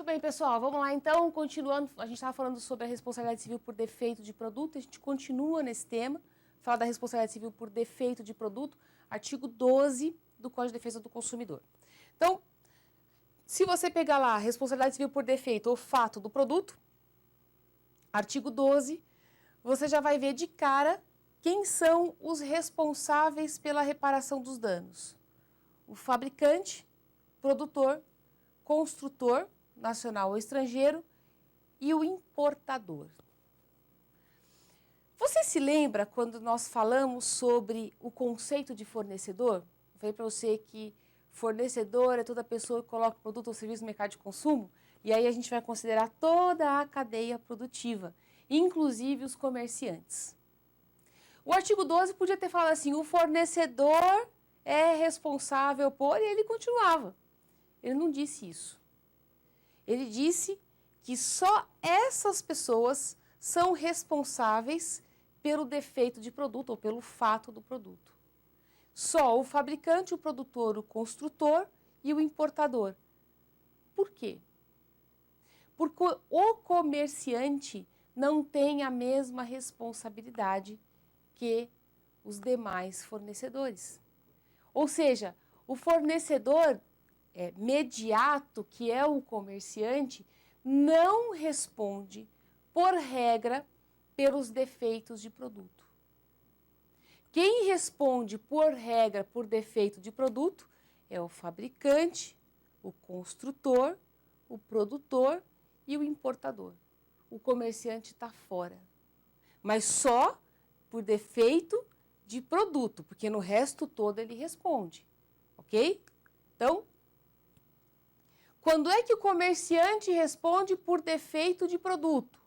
Muito bem, pessoal, vamos lá então, continuando, a gente estava falando sobre a responsabilidade civil por defeito de produto, a gente continua nesse tema, fala da responsabilidade civil por defeito de produto, artigo 12 do Código de Defesa do Consumidor. Então, se você pegar lá, responsabilidade civil por defeito ou fato do produto, artigo 12, você já vai ver de cara quem são os responsáveis pela reparação dos danos. O fabricante, produtor, construtor, nacional ou estrangeiro, e o importador. Você se lembra quando nós falamos sobre o conceito de fornecedor? Eu falei para você que fornecedor é toda pessoa que coloca produto ou serviço no mercado de consumo, e aí a gente vai considerar toda a cadeia produtiva, inclusive os comerciantes. O artigo 12 podia ter falado assim, o fornecedor é responsável por, e ele continuava. Ele não disse isso. Ele disse que só essas pessoas são responsáveis pelo defeito de produto ou pelo fato do produto. Só o fabricante, o produtor, o construtor e o importador. Por quê? Porque o comerciante não tem a mesma responsabilidade que os demais fornecedores. Ou seja, o fornecedor mediato, que é o comerciante, não responde, por regra, pelos defeitos de produto. Quem responde, por regra, por defeito de produto é o fabricante, o construtor, o produtor e o importador. O comerciante está fora, mas só por defeito de produto, porque no resto todo ele responde, ok? Então, quando é que o comerciante responde por defeito de produto?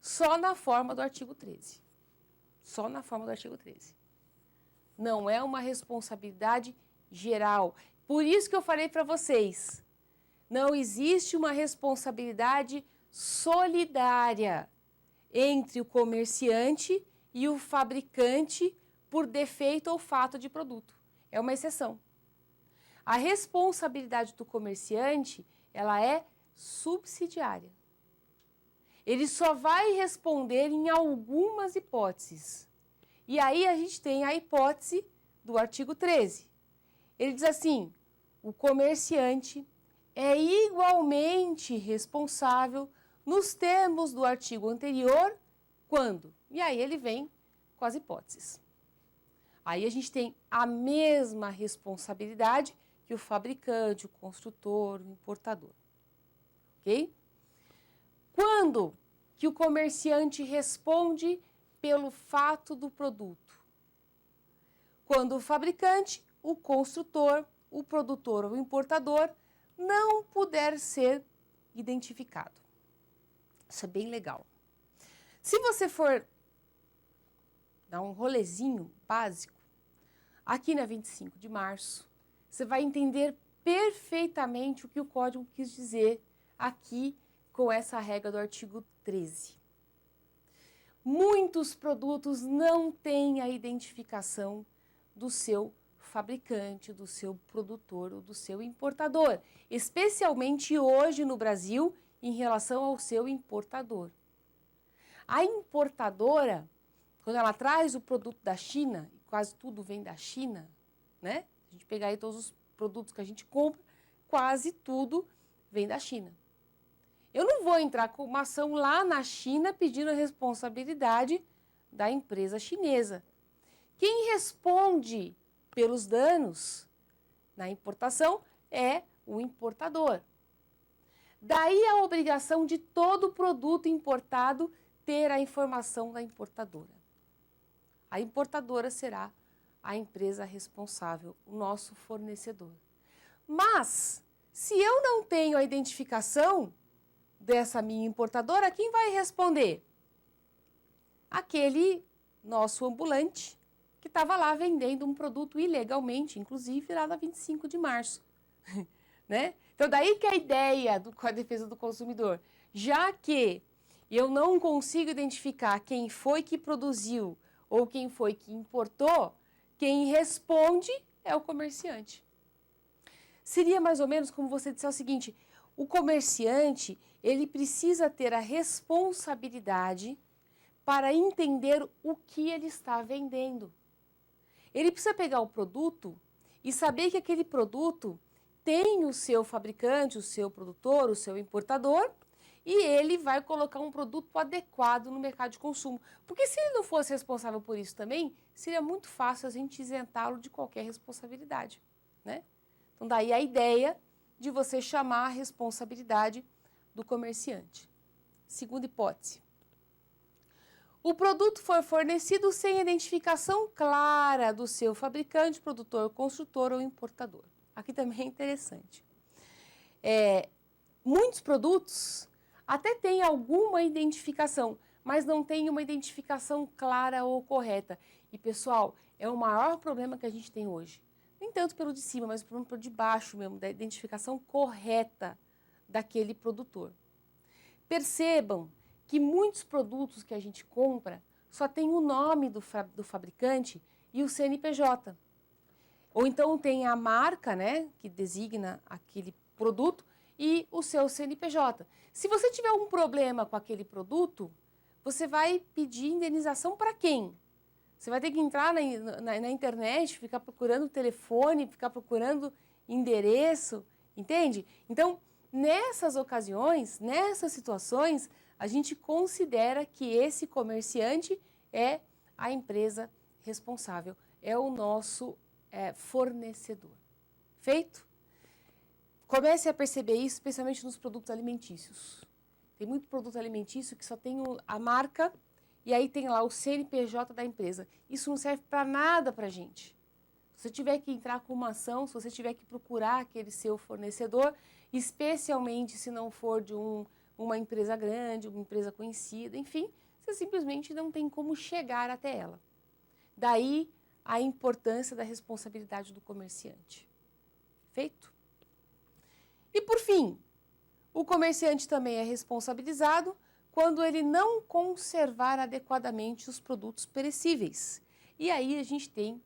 Só na forma do artigo 13. Só na forma do artigo 13. Não é uma responsabilidade geral. Por isso que eu falei para vocês, não existe uma responsabilidade solidária entre o comerciante e o fabricante por defeito ou fato de produto. É uma exceção. A responsabilidade do comerciante, ela é subsidiária. Ele só vai responder em algumas hipóteses. E aí a gente tem a hipótese do artigo 13. Ele diz assim, o comerciante é igualmente responsável nos termos do artigo anterior, quando? E aí ele vem com as hipóteses. Aí a gente tem a mesma responsabilidade que o fabricante, o construtor, o importador. Ok? Quando que o comerciante responde pelo fato do produto? Quando o fabricante, o construtor, o produtor ou o importador não puder ser identificado. Isso é bem legal. Se você for dar um rolezinho básico, aqui na 25 de março, você vai entender perfeitamente o que o Código quis dizer aqui com essa regra do artigo 13. Muitos produtos não têm a identificação do seu fabricante, do seu produtor ou do seu importador, especialmente hoje no Brasil em relação ao seu importador. A importadora, quando ela traz o produto da China, e quase tudo vem da China, né? A gente pegar aí todos os produtos que a gente compra, quase tudo vem da China. Eu não vou entrar com uma ação lá na China pedindo a responsabilidade da empresa chinesa. Quem responde pelos danos na importação é o importador. Daí a obrigação de todo produto importado ter a informação da importadora. A importadora será a empresa responsável, o nosso fornecedor. Mas, se eu não tenho a identificação dessa minha importadora, quem vai responder? Aquele nosso ambulante que estava lá vendendo um produto ilegalmente, inclusive lá na 25 de março. Né? Então, daí que a ideia com a defesa do consumidor, já que eu não consigo identificar quem foi que produziu ou quem foi que importou, quem responde é o comerciante. Seria mais ou menos como você disser o seguinte: o comerciante, ele precisa ter a responsabilidade para entender o que ele está vendendo. Ele precisa pegar o produto e saber que aquele produto tem o seu fabricante, o seu produtor, o seu importador, e ele vai colocar um produto adequado no mercado de consumo. Porque se ele não fosse responsável por isso também, seria muito fácil a gente isentá-lo de qualquer responsabilidade, né? Então, daí a ideia de você chamar a responsabilidade do comerciante. Segunda hipótese. O produto foi fornecido sem identificação clara do seu fabricante, produtor, construtor ou importador. Aqui também é interessante. Muitos produtos até têm alguma identificação, mas não tem uma identificação clara ou correta. E, pessoal, é o maior problema que a gente tem hoje. Nem tanto pelo de cima, mas pelo de baixo mesmo, da identificação correta daquele produtor. Percebam que muitos produtos que a gente compra só tem o nome do fabricante e o CNPJ. Ou então tem a marca, né, que designa aquele produto e o seu CNPJ. Se você tiver um problema com aquele produto, você vai pedir indenização para quem? Você vai ter que entrar na internet, ficar procurando telefone, ficar procurando endereço, entende? Então, nessas ocasiões, nessas situações, a gente considera que esse comerciante é a empresa responsável, é o nosso fornecedor. Feito? Comece a perceber isso, especialmente nos produtos alimentícios. Tem muito produto alimentício que só tem a marca e aí tem lá o CNPJ da empresa. Isso não serve para nada para a gente. Se você tiver que entrar com uma ação, se você tiver que procurar aquele seu fornecedor, especialmente se não for de uma empresa grande, uma empresa conhecida, enfim, você simplesmente não tem como chegar até ela. Daí a importância da responsabilidade do comerciante. Feito? E por fim, o comerciante também é responsabilizado quando ele não conservar adequadamente os produtos perecíveis. E aí a gente tem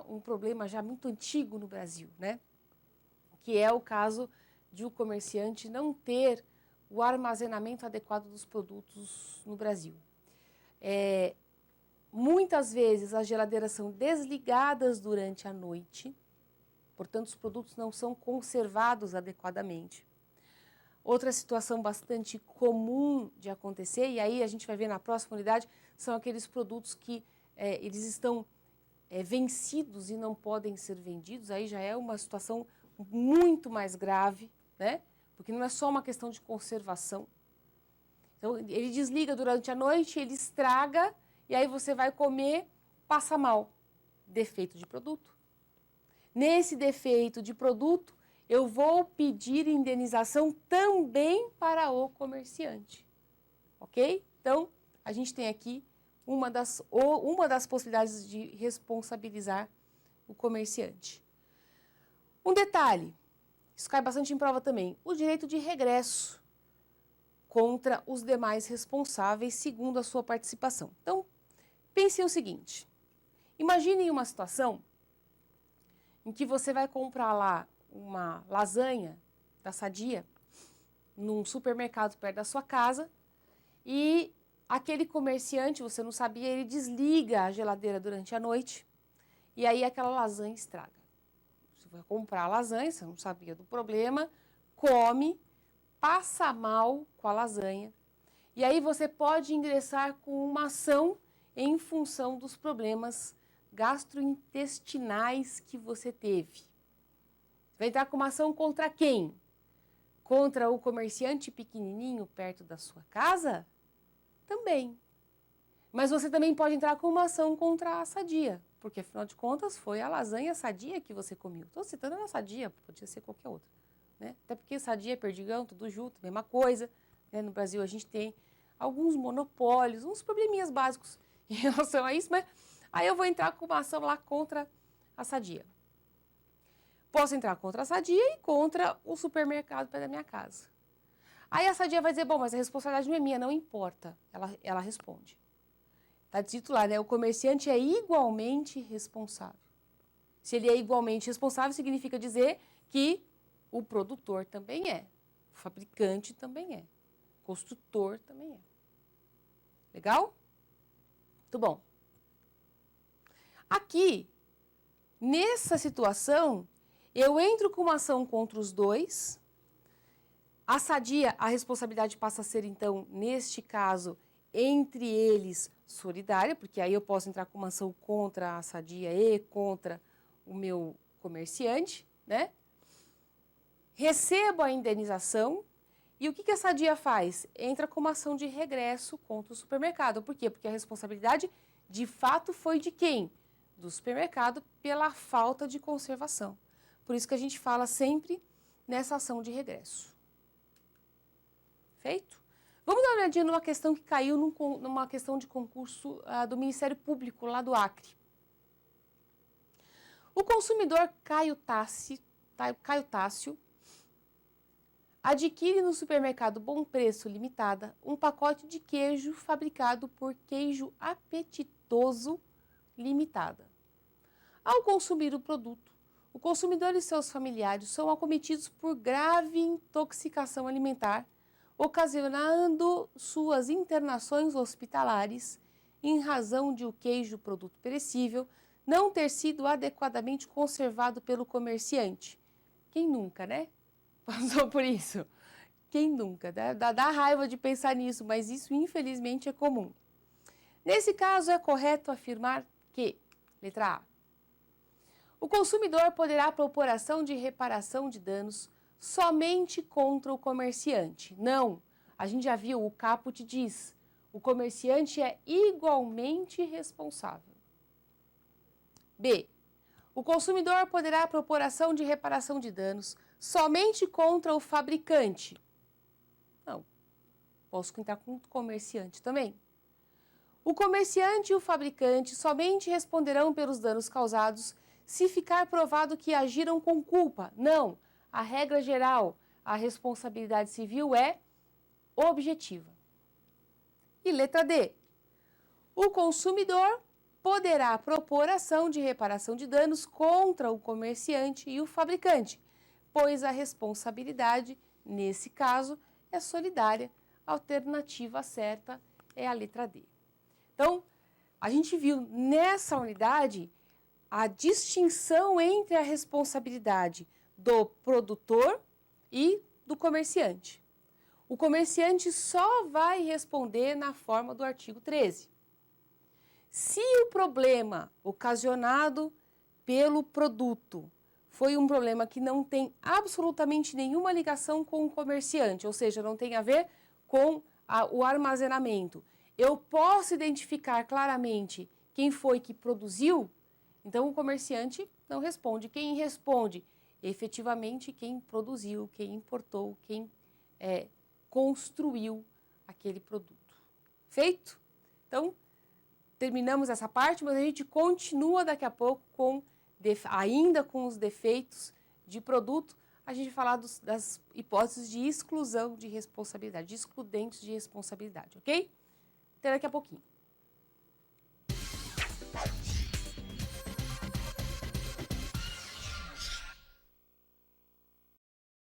um problema já muito antigo no Brasil, né? Que é o caso de o comerciante não ter o armazenamento adequado dos produtos no Brasil. Muitas vezes as geladeiras são desligadas durante a noite, portanto os produtos não são conservados adequadamente. Outra situação bastante comum de acontecer, e aí a gente vai ver na próxima unidade, são aqueles produtos que eles estão vencidos e não podem ser vendidos. Aí já é uma situação muito mais grave, né? Porque não é só uma questão de conservação. Então, ele desliga durante a noite, ele estraga, e aí você vai comer, passa mal. Defeito de produto. Nesse defeito de produto, eu vou pedir indenização também para o comerciante. Ok? Então, a gente tem aqui uma das possibilidades de responsabilizar o comerciante. Um detalhe, isso cai bastante em prova também, o direito de regresso contra os demais responsáveis segundo a sua participação. Então, pense o seguinte, imagine uma situação em que você vai comprar lá uma lasanha da Sadia num supermercado perto da sua casa e aquele comerciante, você não sabia, ele desliga a geladeira durante a noite e aí aquela lasanha estraga. Você vai comprar a lasanha, você não sabia do problema, come, passa mal com a lasanha e aí você pode ingressar com uma ação em função dos problemas gastrointestinais que você teve. Vai entrar com uma ação contra quem? Contra o comerciante pequenininho perto da sua casa? Também. Mas você também pode entrar com uma ação contra a Sadia, porque afinal de contas foi a lasanha Sadia que você comeu. Estou citando a Sadia, podia ser qualquer outra, né? Até porque Sadia, Perdigão, tudo junto, mesma coisa, né? No Brasil a gente tem alguns monopólios, uns probleminhas básicos em relação a isso, mas aí eu vou entrar com uma ação lá contra a Sadia. Posso entrar contra a Sadia e contra o supermercado perto da minha casa. Aí a Sadia vai dizer, bom, mas a responsabilidade não é minha, não importa. Ela responde. Está dito lá, né? O comerciante é igualmente responsável. Se ele é igualmente responsável, significa dizer que o produtor também é, o fabricante também é, o construtor também é. Legal? Muito bom. Aqui, nessa situação, eu entro com uma ação contra os dois. A Sadia, a responsabilidade passa a ser, então, neste caso, entre eles, solidária, porque aí eu posso entrar com uma ação contra a Sadia e contra o meu comerciante, né? Recebo a indenização e o que a Sadia faz? Entra com uma ação de regresso contra o supermercado. Por quê? Porque a responsabilidade, de fato, foi de quem? Do supermercado pela falta de conservação. Por isso que a gente fala sempre nessa ação de regresso. Feito? Vamos dar uma olhadinha numa questão que caiu numa questão de concurso do Ministério Público, lá do Acre. O consumidor Caio Tássio adquire no supermercado Bom Preço Limitada um pacote de queijo fabricado por Queijo Apetitoso Limitada. Ao consumir o produto, o consumidor e seus familiares são acometidos por grave intoxicação alimentar, ocasionando suas internações hospitalares em razão de o queijo, produto perecível, não ter sido adequadamente conservado pelo comerciante. Quem nunca, né? Passou por isso? Quem nunca? Dá raiva de pensar nisso, mas isso infelizmente é comum. Nesse caso, é correto afirmar que, letra A, o consumidor poderá propor ação de reparação de danos somente contra o comerciante. Não, a gente já viu, o caput diz, o comerciante é igualmente responsável. B, o consumidor poderá propor ação de reparação de danos somente contra o fabricante. Não, posso entrar com o comerciante também. O comerciante e o fabricante somente responderão pelos danos causados se ficar provado que agiram com culpa. Não, a regra geral, a responsabilidade civil é objetiva. E letra D, o consumidor poderá propor ação de reparação de danos contra o comerciante e o fabricante, pois a responsabilidade, nesse caso, é solidária. A alternativa certa é a letra D. Então, a gente viu nessa unidade a distinção entre a responsabilidade do produtor e do comerciante. O comerciante só vai responder na forma do artigo 13. Se o problema ocasionado pelo produto foi um problema que não tem absolutamente nenhuma ligação com o comerciante, ou seja, não tem a ver com o armazenamento, eu posso identificar claramente quem foi que produziu, então o comerciante não responde. Quem responde? Efetivamente quem produziu, quem importou, quem construiu aquele produto. Feito? Então, terminamos essa parte, mas a gente continua daqui a pouco ainda com os defeitos de produto, a gente vai falar das hipóteses de exclusão de responsabilidade, de excludentes de responsabilidade, ok? Até daqui a pouquinho.